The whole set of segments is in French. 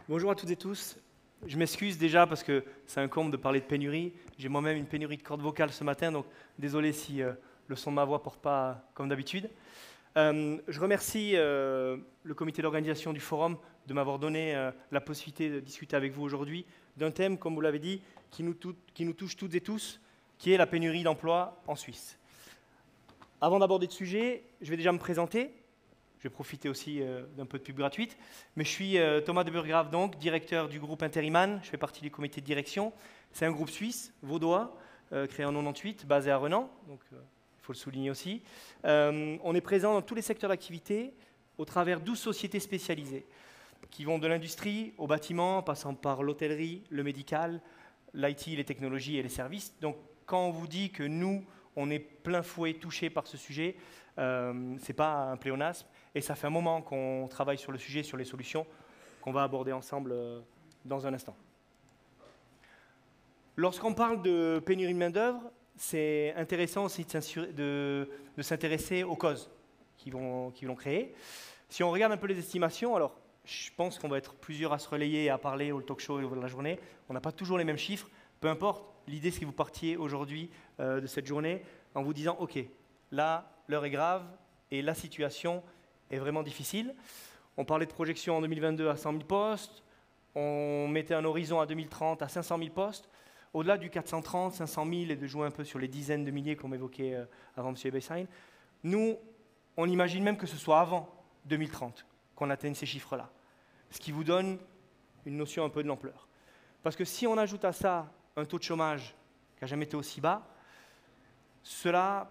Bonjour à toutes et tous. Je m'excuse déjà parce que c'est un comble de parler de pénurie. J'ai moi-même une pénurie de cordes vocales ce matin, donc désolé si le son de ma voix ne porte pas comme d'habitude. Je remercie le comité d'organisation du forum de m'avoir donné la possibilité de discuter avec vous aujourd'hui d'un thème, comme vous l'avez dit, qui nous touche toutes et tous, qui est la pénurie d'emploi en Suisse. Avant d'aborder le sujet, je vais déjà me présenter. Je vais profiter aussi d'un peu de pub gratuite. Mais je suis Thomas de Burgraaf, donc, directeur du groupe Interiman. Je fais partie du comité de direction. C'est un groupe suisse, vaudois, créé en 98, basé à Renan. Donc, il faut le souligner aussi. On est présent dans tous les secteurs d'activité au travers de 12 sociétés spécialisées qui vont de l'industrie au bâtiment, passant par l'hôtellerie, le médical, l'IT, les technologies et les services. Donc, quand on vous dit que nous, on est plein fouet touchés par ce sujet, ce n'est pas un pléonasme. Et ça fait un moment qu'on travaille sur le sujet, sur les solutions qu'on va aborder ensemble dans un instant. Lorsqu'on parle de pénurie de main-d'œuvre, c'est intéressant aussi de s'intéresser aux causes qui vont créer. Si on regarde un peu les estimations, alors je pense qu'on va être plusieurs à se relayer et à parler au talk show et au la journée. On n'a pas toujours les mêmes chiffres. Peu importe, l'idée c'est que vous partiez aujourd'hui de cette journée en vous disant « Ok, là, l'heure est grave et la situation est vraiment difficile. » On parlait de projection en 2022 à 100 000 postes. On mettait un horizon à 2030 à 500 000 postes. Au-delà du 430, 500 000 et de jouer un peu sur les dizaines de milliers qu'on évoquait avant M. Eberstein, nous, on imagine même que ce soit avant 2030 qu'on atteigne ces chiffres-là. Ce qui vous donne une notion un peu de l'ampleur. Parce que si on ajoute à ça un taux de chômage qui n'a jamais été aussi bas, cela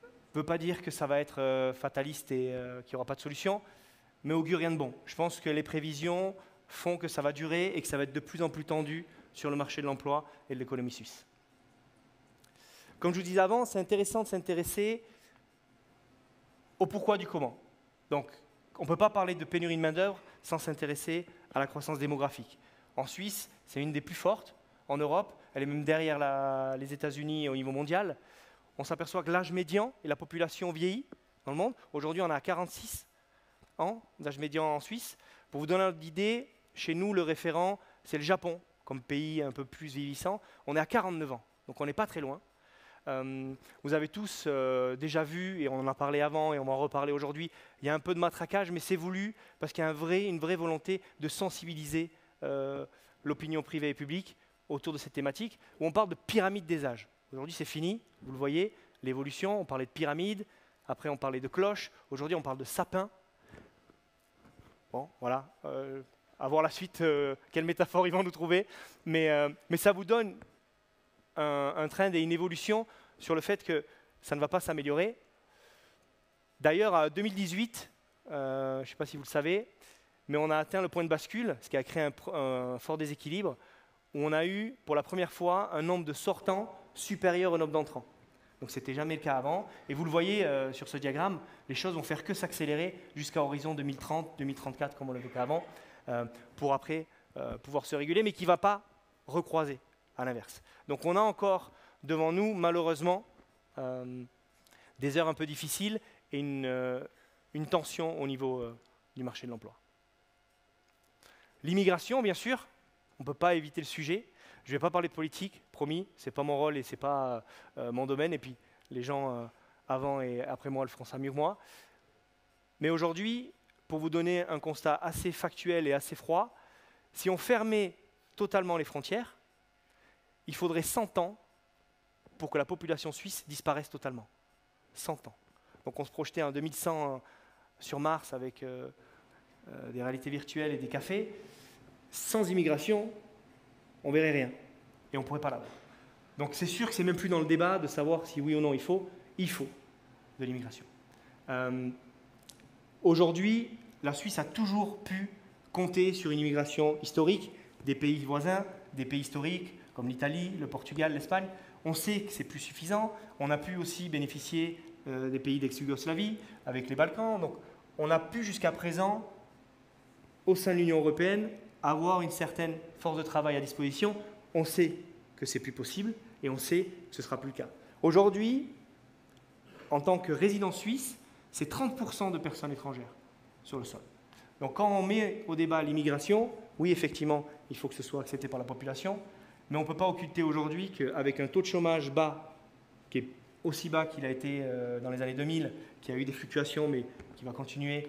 ne veut pas dire que ça va être fataliste et qu'il n'y aura pas de solution, mais augure rien de bon. Je pense que les prévisions font que ça va durer et que ça va être de plus en plus tendu sur le marché de l'emploi et de l'économie suisse. Comme je vous disais avant, c'est intéressant de s'intéresser au pourquoi du comment. Donc, on ne peut pas parler de pénurie de main-d'œuvre sans s'intéresser à la croissance démographique. En Suisse, c'est une des plus fortes. En Europe, elle est même derrière les États-Unis au niveau mondial. On s'aperçoit que l'âge médian et la population vieillit dans le monde. Aujourd'hui, on a 46 ans d'âge médian en Suisse. Pour vous donner une idée, chez nous, le référent, c'est le Japon, comme pays un peu plus vieillissant. On est à 49 ans, donc on n'est pas très loin. Vous avez tous déjà vu, et on en a parlé avant et on va en reparler aujourd'hui, il y a un peu de matraquage, mais c'est voulu parce qu'il y a une vraie volonté de sensibiliser l'opinion privée et publique autour de cette thématique, où on parle de pyramide des âges. Aujourd'hui, c'est fini, vous le voyez, l'évolution, on parlait de pyramide, après on parlait de cloche, aujourd'hui on parle de sapin. Bon, voilà, à voir la suite, quelle métaphore ils vont nous trouver, mais ça vous donne un trend et une évolution sur le fait que ça ne va pas s'améliorer. D'ailleurs, en 2018, je ne sais pas si vous le savez, mais on a atteint le point de bascule, ce qui a créé un fort déséquilibre, où on a eu pour la première fois un nombre de sortants supérieur au nombre d'entrants. Donc ce n'était jamais le cas avant. Et vous le voyez sur ce diagramme, les choses vont faire que s'accélérer jusqu'à horizon 2030, 2034, comme on l'évoquait avant, pour après pouvoir se réguler, mais qui ne va pas recroiser, à l'inverse. Donc on a encore devant nous, malheureusement, des heures un peu difficiles et une tension au niveau du marché de l'emploi. L'immigration, bien sûr, on ne peut pas éviter le sujet. Je ne vais pas parler de politique, promis, ce n'est pas mon rôle et ce n'est pas mon domaine. Et puis les gens avant et après moi le feront ça mieux que moi. Mais aujourd'hui, pour vous donner un constat assez factuel et assez froid, si on fermait totalement les frontières, il faudrait 100 ans pour que la population suisse disparaisse totalement. 100 ans. Donc on se projetait en 2100 sur Mars avec des réalités virtuelles et des cafés. Sans immigration, on verrait rien. Et on ne pourrait pas l'avoir. Donc c'est sûr que c'est même plus dans le débat de savoir si oui ou non il faut de l'immigration. Aujourd'hui, la Suisse a toujours pu compter sur une immigration historique des pays voisins, des pays historiques comme l'Italie, le Portugal, l'Espagne. On sait que c'est plus suffisant. On a pu aussi bénéficier des pays d'ex-Yougoslavie avec les Balkans. Donc on a pu jusqu'à présent, au sein de l'Union européenne, avoir une certaine force de travail à disposition. On sait que c'est plus possible et on sait que ce ne sera plus le cas. Aujourd'hui, en tant que résident suisse, c'est 30% de personnes étrangères sur le sol. Donc quand on met au débat l'immigration, oui, effectivement, il faut que ce soit accepté par la population, mais on ne peut pas occulter aujourd'hui qu'avec un taux de chômage bas, qui est aussi bas qu'il a été dans les années 2000, qui a eu des fluctuations, mais qui va continuer,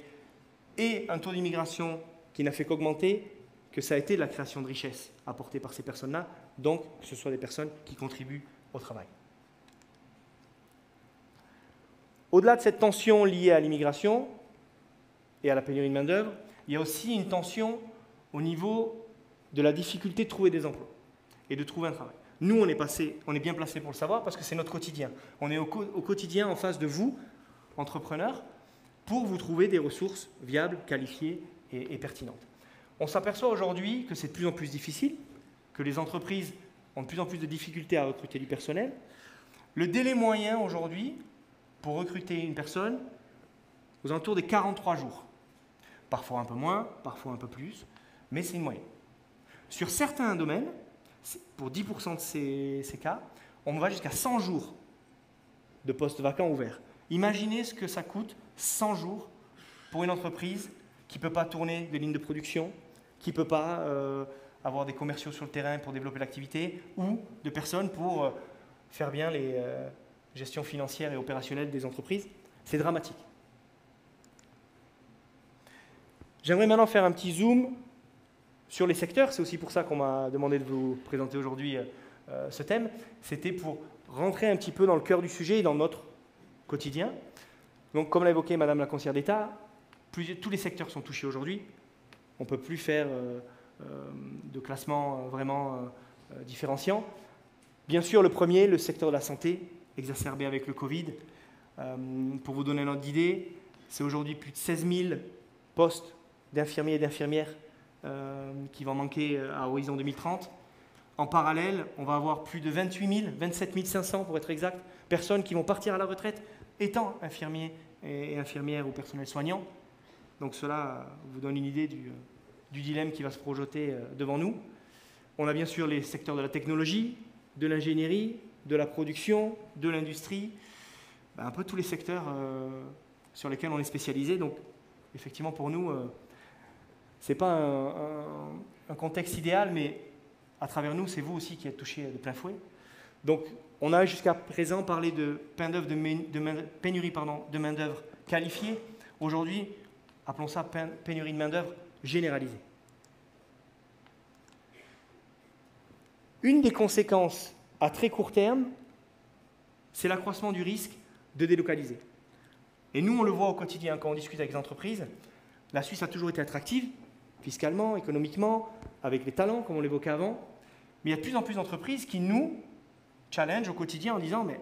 et un taux d'immigration qui n'a fait qu'augmenter, que ça a été de la création de richesses apportée par ces personnes-là, donc que ce soit des personnes qui contribuent au travail. Au-delà de cette tension liée à l'immigration et à la pénurie de main-d'œuvre, il y a aussi une tension au niveau de la difficulté de trouver des emplois et de trouver un travail. Nous, on est bien placé pour le savoir parce que c'est notre quotidien. On est au quotidien en face de vous, entrepreneurs, pour vous trouver des ressources viables, qualifiées et pertinentes. On s'aperçoit aujourd'hui que c'est de plus en plus difficile, que les entreprises ont de plus en plus de difficultés à recruter du personnel. Le délai moyen aujourd'hui pour recruter une personne, aux alentours des 43 jours. Parfois un peu moins, parfois un peu plus, mais c'est une moyenne. Sur certains domaines, pour 10% de ces cas, on va jusqu'à 100 jours de postes vacants ouverts. Imaginez ce que ça coûte 100 jours pour une entreprise qui ne peut pas tourner de lignes de production, qui ne peut pas avoir des commerciaux sur le terrain pour développer l'activité, ou de personnes pour faire bien les gestions financières et opérationnelles des entreprises. C'est dramatique. J'aimerais maintenant faire un petit zoom sur les secteurs. C'est aussi pour ça qu'on m'a demandé de vous présenter aujourd'hui ce thème. C'était pour rentrer un petit peu dans le cœur du sujet et dans notre quotidien. Donc, comme l'a évoqué Madame la Conseillère d'État, tous les secteurs sont touchés aujourd'hui. On ne peut plus faire de classement vraiment différenciant. Bien sûr, le premier, le secteur de la santé, exacerbé avec le Covid. Pour vous donner un ordre d'idée, c'est aujourd'hui plus de 16 000 postes d'infirmiers et d'infirmières qui vont manquer à horizon 2030. En parallèle, on va avoir plus de 28 000, 27 500 pour être exact, personnes qui vont partir à la retraite étant infirmiers et infirmières ou personnel soignant. Donc cela vous donne une idée du dilemme qui va se projeter devant nous. On a bien sûr les secteurs de la technologie, de l'ingénierie, de la production, de l'industrie, un peu tous les secteurs sur lesquels on est spécialisé. Donc effectivement pour nous, ce n'est pas un contexte idéal, mais à travers nous, c'est vous aussi qui êtes touchés de plein fouet. Donc on a jusqu'à présent parlé de pénurie de main-d'œuvre qualifiée. Aujourd'hui, appelons ça pénurie de main-d'œuvre généralisée. Une des conséquences à très court terme, c'est l'accroissement du risque de délocaliser. Et nous, on le voit au quotidien quand on discute avec les entreprises. La Suisse a toujours été attractive, fiscalement, économiquement, avec les talents, comme on l'évoquait avant. Mais il y a de plus en plus d'entreprises qui nous challengent au quotidien en disant « mais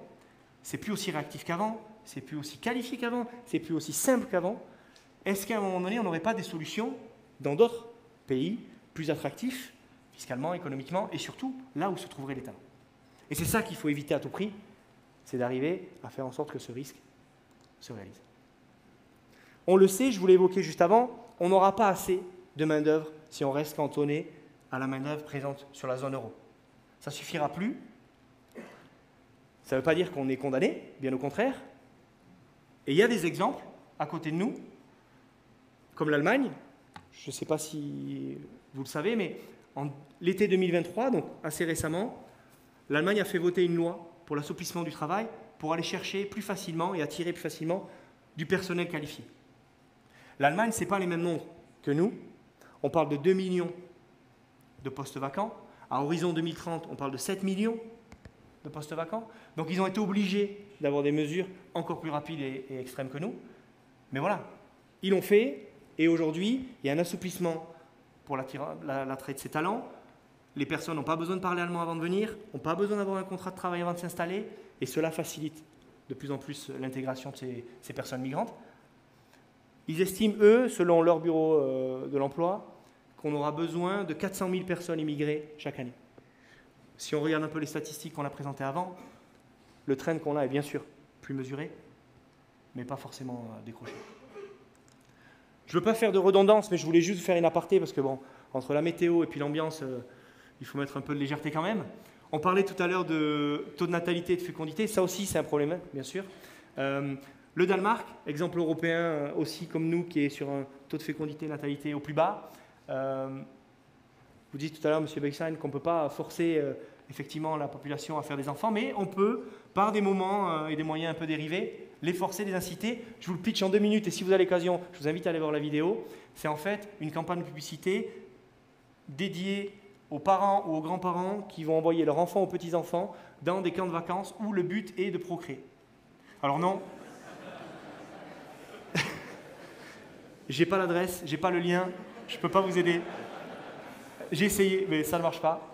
c'est plus aussi réactif qu'avant, c'est plus aussi qualifié qu'avant, c'est plus aussi simple qu'avant. Est-ce qu'à un moment donné, on n'aurait pas des solutions dans d'autres pays plus attractifs, fiscalement, économiquement, et surtout là où se trouveraient les talents ?» Et c'est ça qu'il faut éviter à tout prix, c'est d'arriver à faire en sorte que ce risque se réalise. On le sait, je vous l'ai évoqué juste avant, on n'aura pas assez de main-d'œuvre si on reste cantonné à la main-d'œuvre présente sur la zone euro. Ça ne suffira plus. Ça ne veut pas dire qu'on est condamné, bien au contraire. Et il y a des exemples à côté de nous, comme l'Allemagne. Je ne sais pas si vous le savez, mais en l'été 2023, donc assez récemment, l'Allemagne a fait voter une loi pour l'assouplissement du travail pour aller chercher plus facilement et attirer plus facilement du personnel qualifié. L'Allemagne, ce n'est pas les mêmes nombres que nous. On parle de 2 millions de postes vacants. À horizon 2030, on parle de 7 millions de postes vacants. Donc ils ont été obligés d'avoir des mesures encore plus rapides et extrêmes que nous. Mais voilà, ils l'ont fait. Et aujourd'hui, il y a un assouplissement pour l'attrait de ces talents. Les personnes n'ont pas besoin de parler allemand avant de venir, n'ont pas besoin d'avoir un contrat de travail avant de s'installer. Et cela facilite de plus en plus l'intégration de ces personnes migrantes. Ils estiment, eux, selon leur bureau de l'emploi, qu'on aura besoin de 400 000 personnes immigrées chaque année. Si on regarde un peu les statistiques qu'on a présentées avant, le trend qu'on a est bien sûr plus mesuré, mais pas forcément décroché. Je ne veux pas faire de redondance, mais je voulais juste faire une aparté, parce que bon, entre la météo et puis l'ambiance, il faut mettre un peu de légèreté quand même. On parlait tout à l'heure de taux de natalité et de fécondité, ça aussi c'est un problème, bien sûr. Le Danemark, exemple européen aussi comme nous, qui est sur un taux de fécondité natalité au plus bas. Vous dites tout à l'heure, M. Bexheim, qu'on ne peut pas forcer effectivement la population à faire des enfants, mais on peut, par des moments et des moyens un peu dérivés, les forcer, les inciter. Je vous le pitch en 2 minutes et si vous avez l'occasion, je vous invite à aller voir la vidéo. C'est en fait une campagne de publicité dédiée aux parents ou aux grands-parents qui vont envoyer leurs enfants ou petits-enfants dans des camps de vacances où le but est de procréer. Alors non, j'ai pas l'adresse, j'ai pas le lien, je peux pas vous aider. J'ai essayé, mais ça ne marche pas.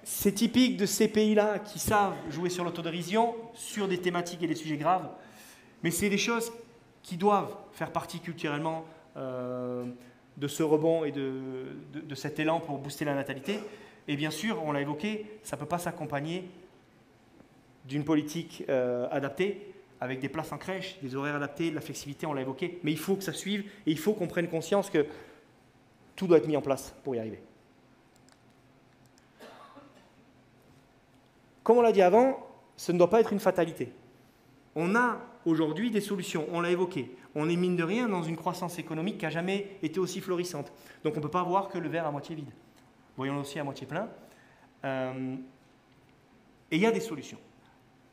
C'est typique de ces pays-là qui savent jouer sur l'autodérision, sur des thématiques et des sujets graves, mais c'est des choses qui doivent faire partie culturellement de ce rebond et de cet élan pour booster la natalité. Et bien sûr, on l'a évoqué, ça ne peut pas s'accompagner d'une politique adaptée, avec des places en crèche, des horaires adaptés, de la flexibilité, on l'a évoqué, mais il faut que ça suive et il faut qu'on prenne conscience que tout doit être mis en place pour y arriver. Comme on l'a dit avant, ce ne doit pas être une fatalité. On a aujourd'hui des solutions, on l'a évoqué. On est mine de rien dans une croissance économique qui n'a jamais été aussi florissante. Donc on ne peut pas voir que le verre à moitié vide. Voyons-le aussi à moitié plein. Et il y a des solutions.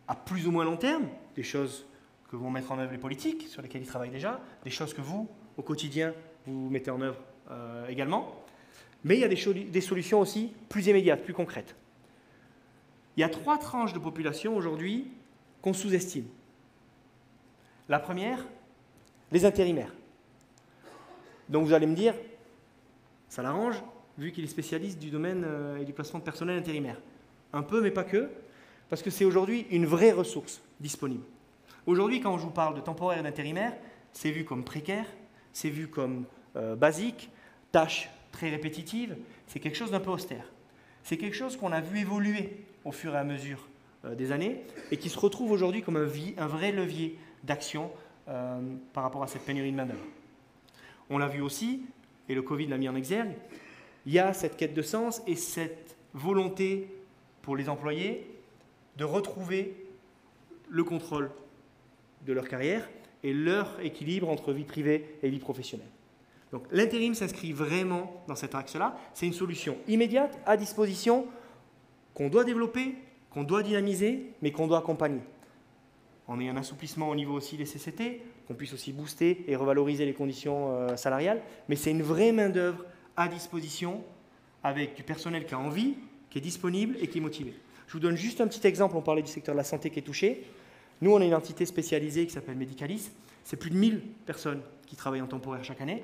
À plus ou moins long terme, des choses que vont mettre en œuvre les politiques, sur lesquelles ils travaillent déjà, des choses que vous, au quotidien, vous mettez en œuvre également. Mais il y a des solutions aussi plus immédiates, plus concrètes. Il y a 3 tranches de population aujourd'hui qu'on sous-estime. La première, les intérimaires. Donc vous allez me dire, ça l'arrange, vu qu'il est spécialiste du domaine et du placement de personnel intérimaire. Un peu, mais pas que, parce que c'est aujourd'hui une vraie ressource disponible. Aujourd'hui, quand je vous parle de temporaire et d'intérimaire, c'est vu comme précaire, c'est vu comme basique, tâche très répétitive, c'est quelque chose d'un peu austère. C'est quelque chose qu'on a vu évoluer au fur et à mesure des années et qui se retrouve aujourd'hui comme un vrai levier d'action par rapport à cette pénurie de main-d'œuvre. On l'a vu aussi, et le Covid l'a mis en exergue, il y a cette quête de sens et cette volonté pour les employés de retrouver le contrôle de leur carrière et leur équilibre entre vie privée et vie professionnelle. Donc l'intérim s'inscrit vraiment dans cet axe-là. C'est une solution immédiate, à disposition, qu'on doit développer, qu'on doit dynamiser, mais qu'on doit accompagner. On ait un assouplissement au niveau aussi des CCT, qu'on puisse aussi booster et revaloriser les conditions salariales, mais c'est une vraie main-d'œuvre à disposition avec du personnel qui a envie, qui est disponible et qui est motivé. Je vous donne juste un petit exemple, on parlait du secteur de la santé qui est touché. Nous, on est une entité spécialisée qui s'appelle Medicalis. C'est plus de 1000 personnes qui travaillent en temporaire chaque année.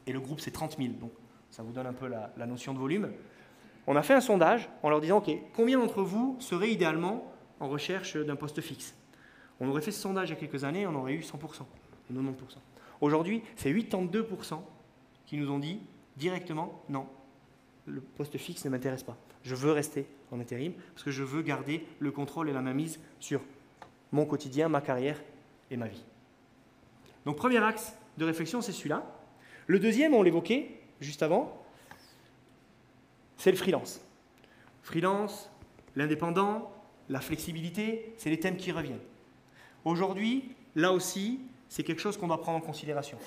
Et le groupe, c'est 30 000. Donc, ça vous donne un peu la notion de volume. On a fait un sondage en leur disant, OK, combien d'entre vous seraient idéalement en recherche d'un poste fixe? On aurait fait ce sondage il y a quelques années, on aurait eu 100%, 90%. Aujourd'hui, c'est 82% qui nous ont dit directement, non, le poste fixe ne m'intéresse pas. Je veux rester en intérim parce que je veux garder le contrôle et la mainmise sur mon quotidien, ma carrière et ma vie. Donc, premier axe de réflexion, c'est celui-là. Le deuxième, on l'évoquait juste avant, c'est le freelance. Freelance, l'indépendant, la flexibilité, c'est les thèmes qui reviennent. Aujourd'hui, là aussi, c'est quelque chose qu'on doit prendre en considération.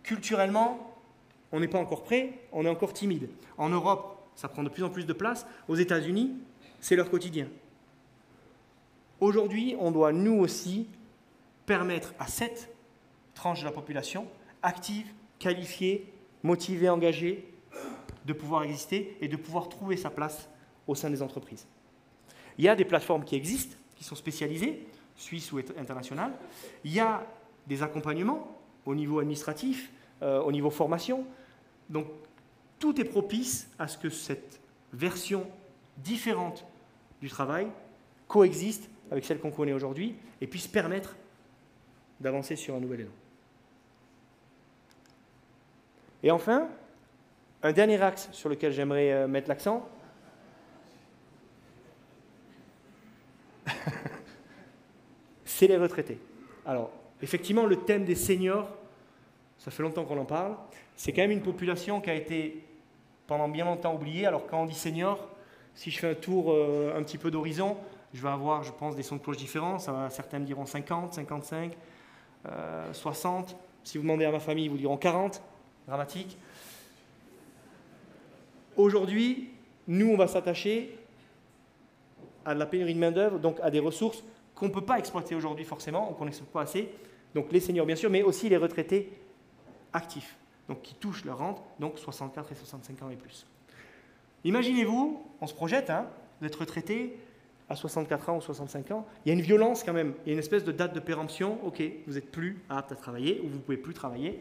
Culturellement, on n'est pas encore prêt, on est encore timide. En Europe, ça prend de plus en plus de place. Aux États-Unis, c'est leur quotidien. Aujourd'hui, on doit nous aussi permettre à cette tranche de la population, active, qualifiée, motivée, engagée, de pouvoir exister et de pouvoir trouver sa place au sein des entreprises. Il y a des plateformes qui existent, qui sont spécialisées, suisses ou internationales. Il y a des accompagnements au niveau administratif, au niveau formation. Donc, tout est propice à ce que cette version différente du travail coexiste avec celle qu'on connaît aujourd'hui et puisse permettre d'avancer sur un nouvel élan. Et enfin, un dernier axe sur lequel j'aimerais mettre l'accent, c'est les retraités. Alors, effectivement, le thème des seniors, ça fait longtemps qu'on en parle, c'est quand même une population qui a été pendant bien longtemps oubliée. Alors, quand on dit senior, si je fais un tour un petit peu d'horizon, je vais avoir, je pense, des sons de cloche différents. Certains me diront 50, 55, 60. Si vous demandez à ma famille, ils vous diront 40. Dramatique. Aujourd'hui, nous, on va s'attacher à de la pénurie de main-d'œuvre, donc à des ressources qu'on ne peut pas exploiter aujourd'hui forcément, ou qu'on n'exploite pas assez. Donc les seniors, bien sûr, mais aussi les retraités actifs, donc qui touchent leur rente, donc 64 et 65 ans et plus. Imaginez-vous, on se projette, d'être retraité à 64 ans ou 65 ans. Il y a une violence quand même, il y a une espèce de date de péremption. Ok, vous n'êtes plus apte à travailler ou vous ne pouvez plus travailler.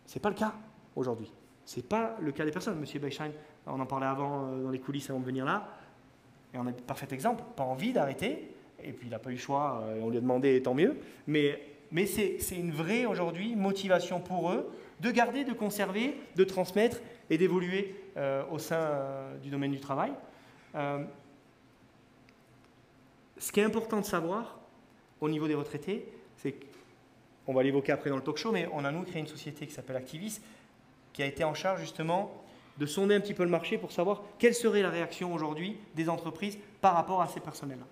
Ce n'est pas le cas aujourd'hui. Ce n'est pas le cas des personnes. Monsieur Beisheim, on en parlait avant dans les coulisses avant de venir là. Et on a un parfait exemple, pas envie d'arrêter. Et puis il n'a pas eu le choix, on lui a demandé, tant mieux. Mais c'est une vraie aujourd'hui motivation pour eux de garder, de conserver, de transmettre et d'évoluer au sein du domaine du travail. Ce qui est important de savoir au niveau des retraités, c'est qu'on va l'évoquer après dans le talk show, mais on a nous créé une société qui s'appelle Activis, qui a été en charge justement de sonder un petit peu le marché pour savoir quelle serait la réaction aujourd'hui des entreprises par rapport à ces personnels-là.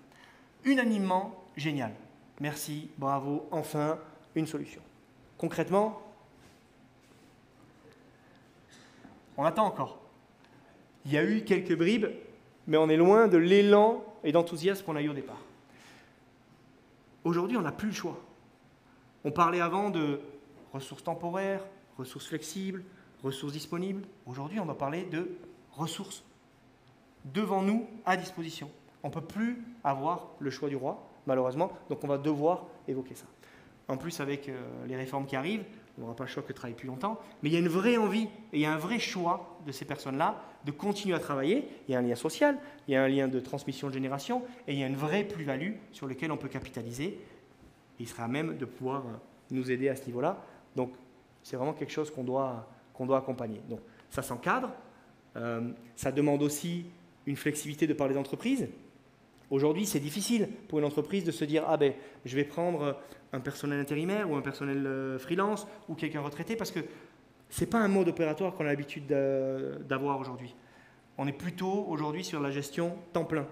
Unanimement, génial. Merci, bravo, enfin, une solution. Concrètement, on attend encore. Il y a eu quelques bribes, mais on est loin de l'élan et d'enthousiasme qu'on a eu au départ. Aujourd'hui, on n'a plus le choix. On parlait avant de ressources temporaires, ressources flexibles, ressources disponibles. Aujourd'hui, on va parler de ressources devant nous, à disposition. On ne peut plus avoir le choix du roi, malheureusement, donc on va devoir évoquer ça. En plus, avec les réformes qui arrivent, on n'aura pas le choix que de travailler plus longtemps, mais il y a une vraie envie et il y a un vrai choix de ces personnes-là de continuer à travailler. Il y a un lien social, il y a un lien de transmission de génération et il y a une vraie plus-value sur laquelle on peut capitaliser. Et il sera à même de pouvoir nous aider à ce niveau-là. Donc, c'est vraiment quelque chose qu'on doit accompagner. Donc, ça s'encadre. Ça demande aussi une flexibilité de part des entreprises. Aujourd'hui, c'est difficile pour une entreprise de se dire « Ah ben, je vais prendre un personnel intérimaire ou un personnel freelance ou quelqu'un retraité » parce que ce n'est pas un mode opératoire qu'on a l'habitude d'avoir aujourd'hui. On est plutôt aujourd'hui sur la gestion temps plein,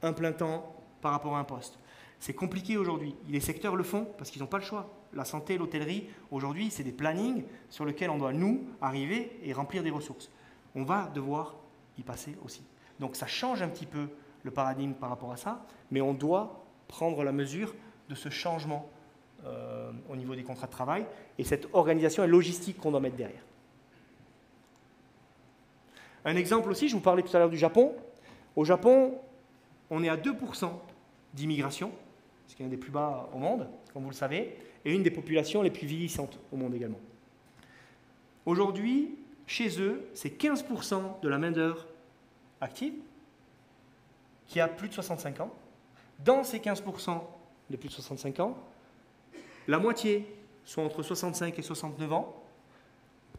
un plein temps par rapport à un poste. C'est compliqué aujourd'hui. Les secteurs le font parce qu'ils n'ont pas le choix. La santé, l'hôtellerie, aujourd'hui, c'est des plannings sur lesquels on doit, nous, arriver et remplir des ressources. On va devoir y passer aussi. Donc ça change un petit peu le paradigme par rapport à ça, mais on doit prendre la mesure de ce changement au niveau des contrats de travail et cette organisation et logistique qu'on doit mettre derrière. Un exemple aussi, je vous parlais tout à l'heure du Japon. Au Japon, on est à 2% d'immigration, ce qui est un des plus bas au monde, comme vous le savez, et une des populations les plus vieillissantes au monde également. Aujourd'hui, chez eux, c'est 15% de la main-d'œuvre active qui a plus de 65 ans. Dans ces 15% de plus de 65 ans, la moitié sont entre 65 et 69 ans.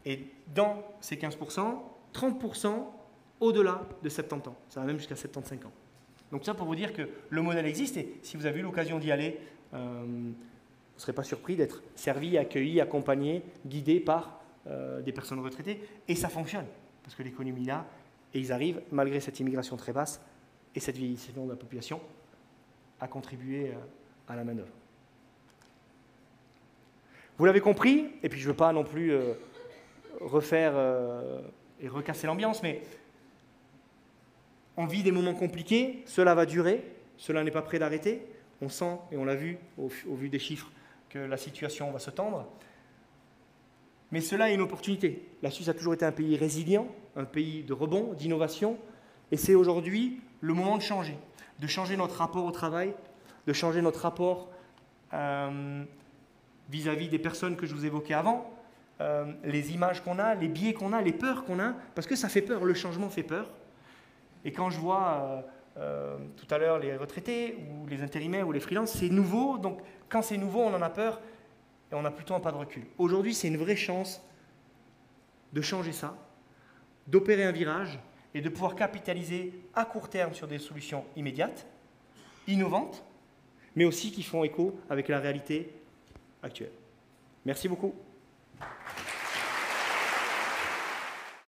Et dans ces 15%, 30% au-delà de 70 ans. Ça va même jusqu'à 75 ans. Donc ça pour vous dire que le modèle existe et si vous avez eu l'occasion d'y aller, vous ne serez pas surpris d'être servi, accueilli, accompagné, guidé par des personnes retraitées. Et ça fonctionne parce que l'économie est là et ils arrivent, malgré cette immigration très basse et cette vieillissement de la population, à contribuer à la main-d'œuvre. Vous l'avez compris, et puis je ne veux pas non plus refaire et recasser l'ambiance, mais on vit des moments compliqués, cela va durer, cela n'est pas prêt d'arrêter. On sent, et on l'a vu au vu des chiffres, que la situation va se tendre. Mais cela est une opportunité. La Suisse a toujours été un pays résilient, un pays de rebond, d'innovation, et c'est aujourd'hui le moment de changer notre rapport au travail, de changer notre rapport vis-à-vis des personnes que je vous évoquais avant, les images qu'on a, les biais qu'on a, les peurs qu'on a, parce que ça fait peur, le changement fait peur. Et quand je vois tout à l'heure les retraités ou les intérimaires ou les freelances, c'est nouveau, donc quand c'est nouveau, on en a peur et on a plutôt un pas de recul. Aujourd'hui, c'est une vraie chance de changer ça, d'opérer un virage et de pouvoir capitaliser à court terme sur des solutions immédiates, innovantes, mais aussi qui font écho avec la réalité actuelle. Merci beaucoup.